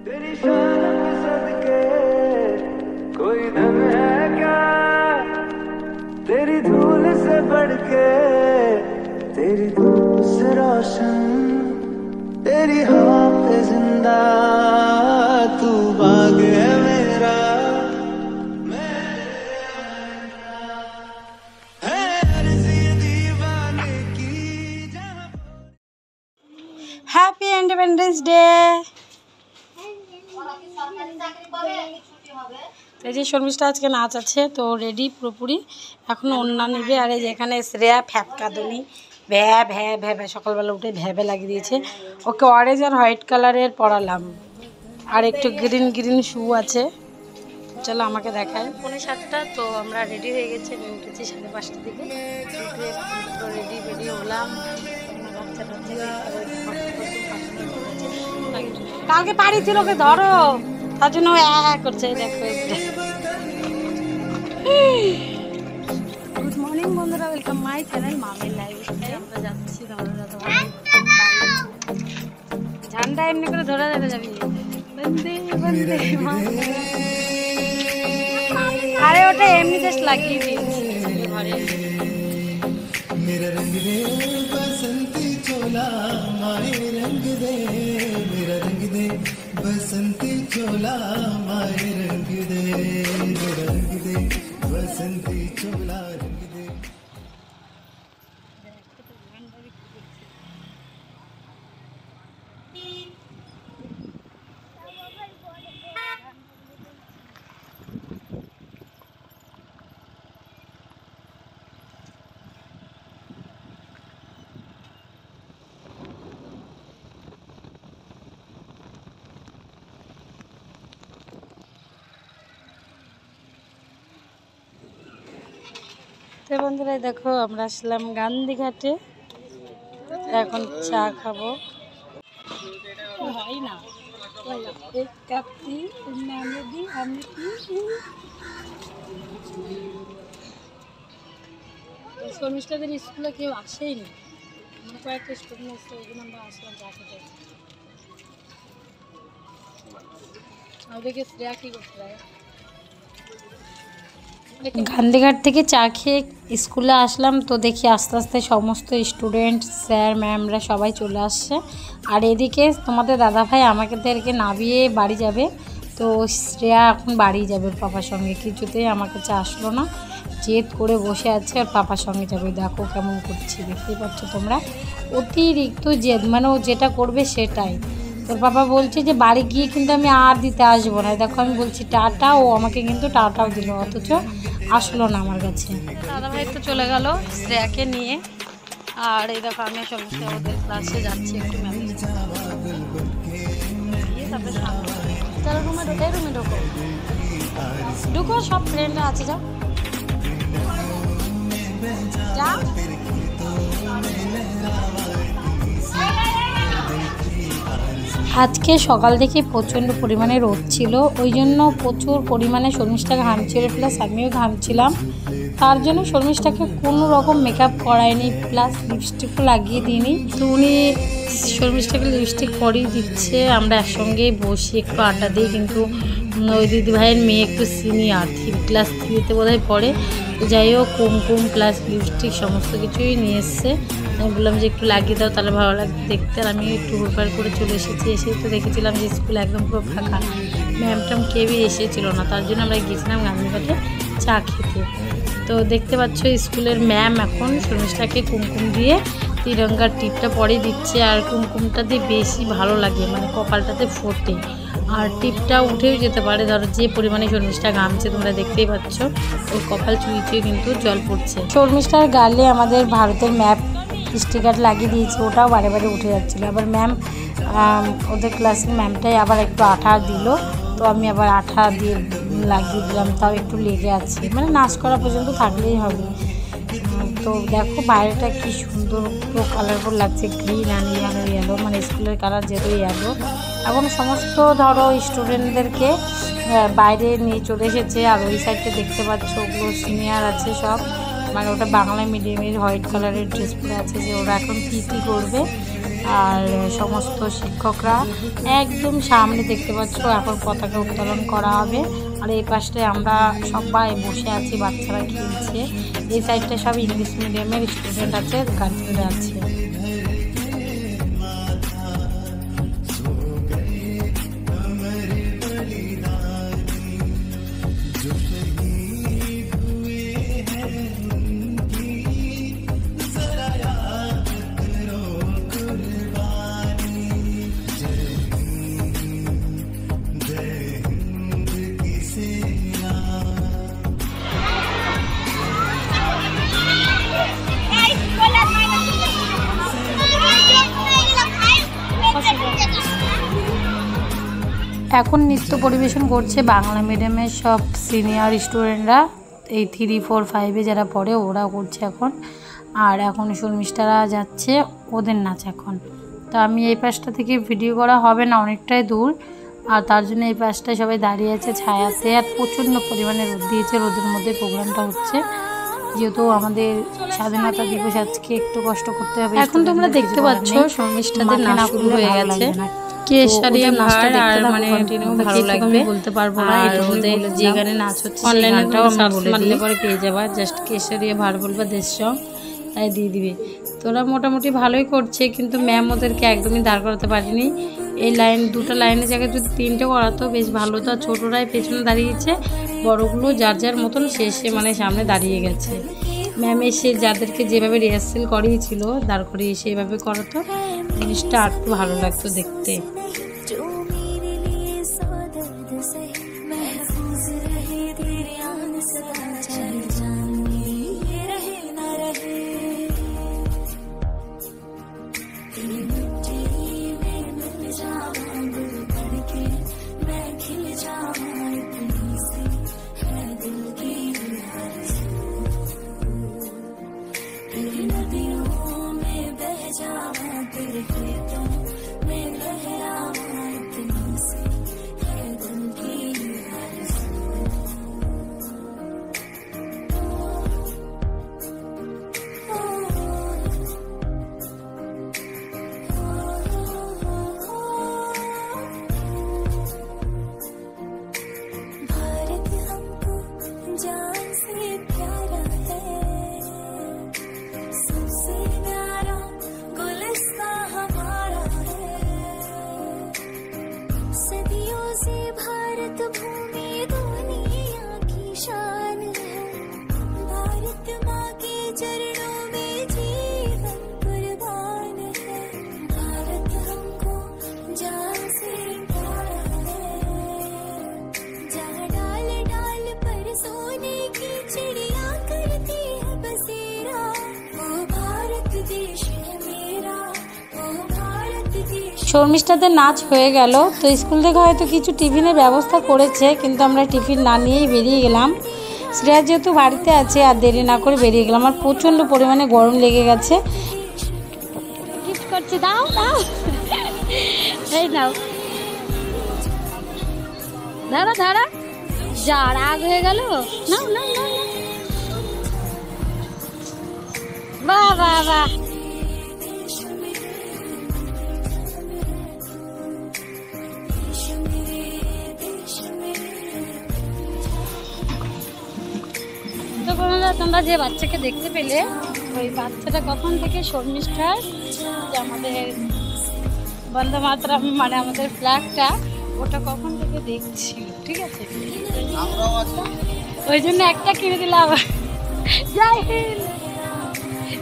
तेरी शान के सदके कोई धन है क्या, तेरी धूल से बढ़ के, तेरी धूप से रोशन, तेरी हवा पे जिंदा तू बाग है मेरा, मैं है अर्ज़ी दीवाने की जहाँ। Happy independence day. এই যে শর্মিষ্ঠা আজকে নাচ আছে, তো রেডি পুরোপুরি, এখন ওড়না নেবে। আর এই যে এখানে শ্রেয়া ফ্যাতকাদুনি ভ্যা ভ্যা ভ্যা ভ্যা সকালবেলা উঠে ভ্যাবে লাগিয়ে দিয়েছে। ওকে অরেঞ্জ আর হোয়াইট কালারের পরালাম, আর একটু গ্রিন গ্রিন শু আছে। চলো আমাকে দেখায়। 7:30 তো আমরা রেডি হয়ে গেছি। আমি উঠেছি 5:30 দিকে, উঠে রেডি রেডি হলাম। কালকে পাড়ি ছিল, ওকে ধরো, তার জন্য করছে। দেখো, গুড মর্নিং বন্ধুরা, ওয়েলকাম মাই চ্যানেল মামির লাইফস্টাইল। আমরা যাচ্ছি ঝান্ডা এমনি করে ধরে ধরে যাবি। আরে ওটা এমনি জাস্ট লাগিয়ে দিয়েছি ঘরে। मेरा रंग दे बसंती चोला माए रंग दे, मेरा रंग दे बसंती चोला माए रंग दे, मेरा रंग दे बसंती चोला रंग दे। তো বন্ধুরা দেখো, আমরা আসলাম গান্ধীঘাটে, এখন চা খাবো। হয় না শর্মিষ্ঠাদের স্কুলে কেউ আসেই না, মানে কয়েকটা স্টুডেন্ট আসছে, ওই জন্য আমরা আসলাম চা খেতে। ওদেরকে শ্রেয়া কি করতে হয়। গান্ধীঘাট থেকে চা খেয়ে স্কুলে আসলাম, তো দেখি আস্তে আস্তে সমস্ত স্টুডেন্ট স্যার ম্যামরা সবাই চলে আসছে। আর এদিকে তোমাদের দাদাভাই আমাদেরকে নামিয়ে বাড়ি যাবে, তো শ্রেয়া এখন বাড়ি যাবে ওর পাপার সঙ্গে। কিছুতেই আমার কাছে আসলো না, জেদ করে বসে আছে ওর পাপার সঙ্গে যাবে। দেখো কেমন করছি, দেখতেই পাচ্ছ তোমরা, অতিরিক্ত জেদ, মানে ও যেটা করবে সেটাই। তোর বাবা বলছে যে বাড়ি গিয়ে কিন্তু আমি আর দিতে আসবো না। দেখো আমি বলছি টাটা, ও আমাকে কিন্তু টাটাও দিল, অথচ আসলো না আমার কাছে। দাদাভাই তো চলে গেল শ্রেয়াকে নিয়ে। আর এই দেখো আমি সমস্ত ওদের ক্লাসে যাচ্ছি, একটু ম্যামের তারপরে রুমে ঢোকে, রুমে ঢোকো ঢুকো, সব ফ্রেন্ডরা আছে, যাও যাও। আজকে সকাল থেকে প্রচণ্ড পরিমাণে রোদ ছিল, ওই জন্য প্রচুর পরিমাণে শর্মিষ্ঠা ঘামছিল, প্লাস আমিও ঘামছিলাম। তার জন্য শর্মিষ্ঠাকে কোনো রকম মেকআপ করায়নি, প্লাস লিপস্টিকও লাগিয়ে দিইনি। তো উনি শর্মিষ্ঠাকে লিপস্টিক করিয়ে দিচ্ছে, আমরা একসঙ্গেই বসি একটু আড্ডা দিই। কিন্তু ওই দিদিভাইয়ের মেয়ে একটু সিনিয়র, ক্লাস 3-তে বোধহয় পড়ে। তো যাই হোক, কুমকুম প্লাস লিপস্টিক সমস্ত কিছুই নিয়ে এসছে। আমি বললাম যে একটু লাগিয়ে দাও, তাহলে ভালো লাগবে দেখতে। আর আমি একটু হুড়পাড় করে চলে এসেছি। এসে তো দেখেছিলাম যে স্কুল একদম পুরো ফাঁকা, ম্যাম ট্যাম কেউই এসেছিলো না। তার জন্য আমরা গিয়েছিলাম গান্ধীঘাটে চা খেতে। তো দেখতে পাচ্ছ স্কুলের ম্যাম এখন শর্মিষ্ঠাকে কুমকুম দিয়ে তিরঙ্গার টিপটা পরে দিচ্ছে। আর কুমকুমটা দিয়ে বেশি ভালো লাগে, মানে কপালটাতে ফোটে, আর টিপটা উঠেও যেতে পারে। ধরো যে পরিমাণে শর্মিষ্ঠা ঘামছে তোমরা দেখতেই পাচ্ছ, ওর কপাল চুই চুয়ে কিন্তু জল পড়ছে। শর্মিষ্ঠার গালে আমাদের ভারতের ম্যাপ স্টিকার লাগিয়ে দিয়েছে, ওটাও বারে বারে উঠে যাচ্ছিলো। আবার ম্যাম ওদের ক্লাসের ম্যামটাই আবার একটু আঠা দিল, তো আমি আবার আঠা দিয়ে লাগিয়ে দিলাম, তাও একটু লেগে আছে, মানে নাচ করা পর্যন্ত থাকলেই হবে। তো দেখো বাইরেটা কি সুন্দর, পুরো কালারফুল লাগছে, গ্রিন আর ইয়েলো, মানে স্কুলের কালার যেহেতু ইয়েলো। এখন সমস্ত ধরো স্টুডেন্টদেরকে বাইরে নিয়ে চলে এসেছে। আর ওই সাইডটা দেখতে পাচ্ছ ওগুলো সিনিয়র আছে সব, মানে ওটা বাংলা মিডিয়ামের হোয়াইট কালারের ড্রেস পরে আছে, যে ওরা এখন পিটি করবে। আর সমস্ত শিক্ষকরা একদম সামনে দেখতে পাচ্ছ এখন পতাকা উত্তোলন করা হবে। আর এই পাশটায় আমরা সবাই বসে আছি, বাচ্চারা খেলছে। এই সাইডটা সব ইংলিশ মিডিয়ামের স্টুডেন্ট আছে, গার্জেনরা আছে। এখন নৃত্য পরিবেশন করছে বাংলা মিডিয়ামের সব সিনিয়র স্টুডেন্টরা, এই 3, 4, 5-এ যারা পড়ে ওরা করছে এখন। আর এখন শর্মিষ্ঠারা যাচ্ছে, ওদের নাচ এখন। তো আমি এই পাশটা থেকে ভিডিও করা হবে না, অনেকটাই দূর, আর তার জন্য এই পাশটায় সবাই দাঁড়িয়ে আছে ছায়াতে। আর প্রচণ্ড পরিমাণে রোদ দিয়েছে, রোদের মধ্যে প্রোগ্রামটা হচ্ছে। যেহেতু আমাদের স্বাধীনতা দিবস, আজকে একটু কষ্ট করতে হবে। এখন তোমরা দেখতে পাচ্ছ শর্মিষ্ঠাদের নাচ শুরু হয়ে গেছে। কেশরিয়া ভাড় আর মানে ভালো লাগবে বলতে পারবো না, আর ওদের যে গানে নাচ হচ্ছে অনলাইনে সার্চ মারলে পরে পেয়ে যাবা। জাস্ট কেশরিয়া ভাড় বলবা, দেশ সং, তাই দিয়ে দিবে। তোরা মোটামুটি ভালোই করছে, কিন্তু ম্যাম ওদেরকে একদমই দাঁড় করাতে পারিনি। এই দুটো লাইনের জায়গায় যদি 3টে করাতো বেশ ভালো হতো। ছোটরাই পেছনে দাঁড়িয়েছে, বড়গুলো যার যার মতন শেষে মানে সামনে দাঁড়িয়ে গেছে। ম্যাম এসে যাদেরকে যেভাবে রিহার্সেল করিয়েছিল দাঁড় করিয়ে সেভাবে করাতো, জিনিসটা আর একটু ভালো লাগতো দেখতে। শর্মিষ্ঠাদের নাচ হয়ে গেল। তো স্কুল থেকে হয়তো কিছু টিফিনের ব্যবস্থা করেছে, কিন্তু আমরা টিফিন না নিয়েই বেরিয়ে গেলাম। শ্রেয়া যেহেতু বাড়িতে আছে আর দেরি না করে বেরিয়ে গেলাম। আর প্রচণ্ড পরিমাণে গরম লেগে গেছে। গিফট করছি, দাও দাও, এই নাও, দাঁড়া দাঁড়া, যা রাগ হয়ে গেল, নাও নাও নাও। বাহ বাহ বাহ, তোমরা যে বাচ্চাকে দেখতে পেলে, ওই বাচ্চাটা কখন থেকে শর্মিষ্ঠার যে আমাদের বন্দে মাতরম মানে আমাদের ফ্ল্যাগটা, ওটা কখন থেকে দেখছিল, ঠিক আছে? ওই জন্য একটা কিনে দিলাম। জয় হিন্দ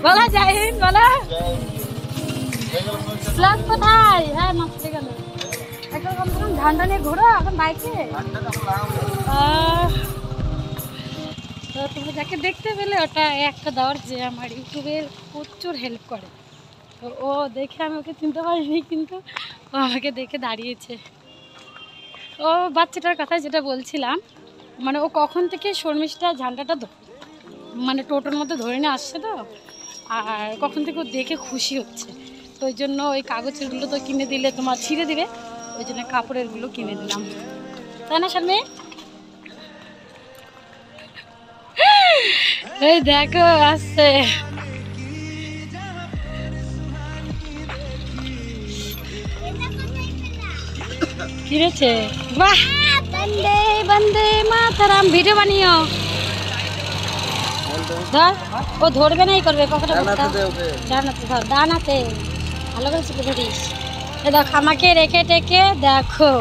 বলা, জয় হিন্দ বলা। ফ্ল্যাগ কোথায়? হ্যাঁ মাসতে গেল। একটা কম কম ঝান্ডা নিয়ে ঘোরো এখন বাইকে। তো তোমরা যাকে দেখতে পেলে ওটা একটা দেওয়ার যে আমার ইউটিউবের প্রচুর হেল্প করে। তো ও দেখে আমি ওকে চিনতে পারিনি, কিন্তু ও আমাকে দেখে দাঁড়িয়েছে। ও বাচ্চাটার কথা যেটা বলছিলাম, মানে ও কখন থেকে শর্মিষ্ঠা ঝান্ডাটা মানে টোটোর মধ্যে ধরে নিয়ে আসছে, তো আর কখন থেকে ও দেখে খুশি হচ্ছে। তো ওই জন্য ওই কাগজেরগুলো তো কিনে দিলে তোমার ছিঁড়ে দিবে, ওই জন্য কাপড়েরগুলো কিনে দিলাম, তাই না শারমি? এই দেখো আসছে। ফিরেছে। বাহ, বন্দে বন্দে মাতরম। ভিডিও বানিও। ধর, ও ধরবে না, এই করবে পকেটে ডানাতে ধর, ডানাতে ভালো করে চেপে ধরিস। দেখ আমাকে রেখে টেকে দেখো।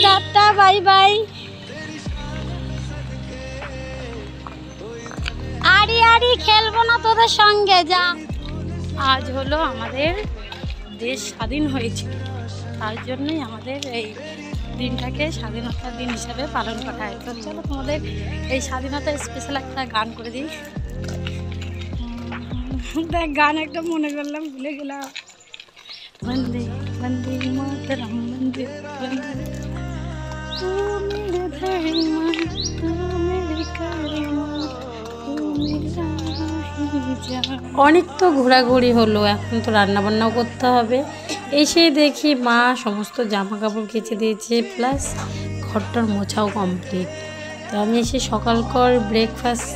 Tata, bye bye. আরি আরি খেলবো না তোদের সঙ্গে, যা। আজ হলো আমাদের দেশ স্বাধীন হয়েছিল, তার জন্যই আমাদের এই দিনটাকে স্বাধীনতার দিন হিসাবে পালন করা হয়। তো চলো তোমাদের এই স্বাধীনতা স্পেশাল একটা গান করে দিই। দেখ গান একটা মনে করলাম, ভুলে গেলাম। বন্দে বন্দে মাতরম, বন্দে বন্দে। তু মেরে ধর্মা, তু মেরে কর্মা, তু মেরা হি জান। অনেক তো ঘোরাঘুরি হলো, এখন তো রান্না বান্নাও করতে হবে। এসে দেখি মা সমস্ত জামা কাপড় কেচে দিয়েছে, প্লাস ঘরটার মোছাও কমপ্লিট। তো আমি এসে সকালকর ব্রেকফাস্ট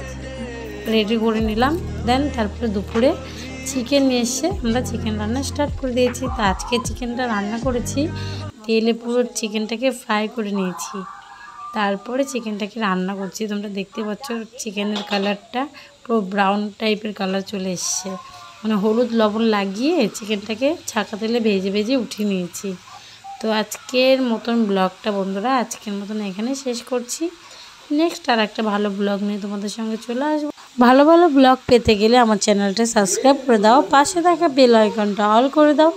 রেডি করে নিলাম। দেন তারপরে দুপুরে চিকেন নিয়ে এসে আমরা চিকেন রান্না স্টার্ট করে দিয়েছি। তো আজকে চিকেনটা রান্না করেছি, তেলে পুরো চিকেনটাকে ফ্রাই করে নিয়েছি, তারপরে চিকেনটাকে রান্না করছি। তোমরা দেখতে পাচ্ছ চিকেনের কালারটা পুরো ব্রাউন টাইপের কালার চলে এসছে, মানে হলুদ লবণ লাগিয়ে চিকেনটাকে ছাঁকা তেলে ভেজে ভেজে উঠিয়ে নিয়েছি। তো আজকের মতন ব্লগটা বন্ধুরা আজকের মতন এখানে শেষ করছি। নেক্সট আর একটা ভালো ব্লগ নিয়ে তোমাদের সঙ্গে চলে আসবো। ভালো ভালো ব্লগ পেতে গেলে আমার চ্যানেলটা সাবস্ক্রাইব করে দাও, পাশে থাকা বেল আইকনটা অল করে দাও।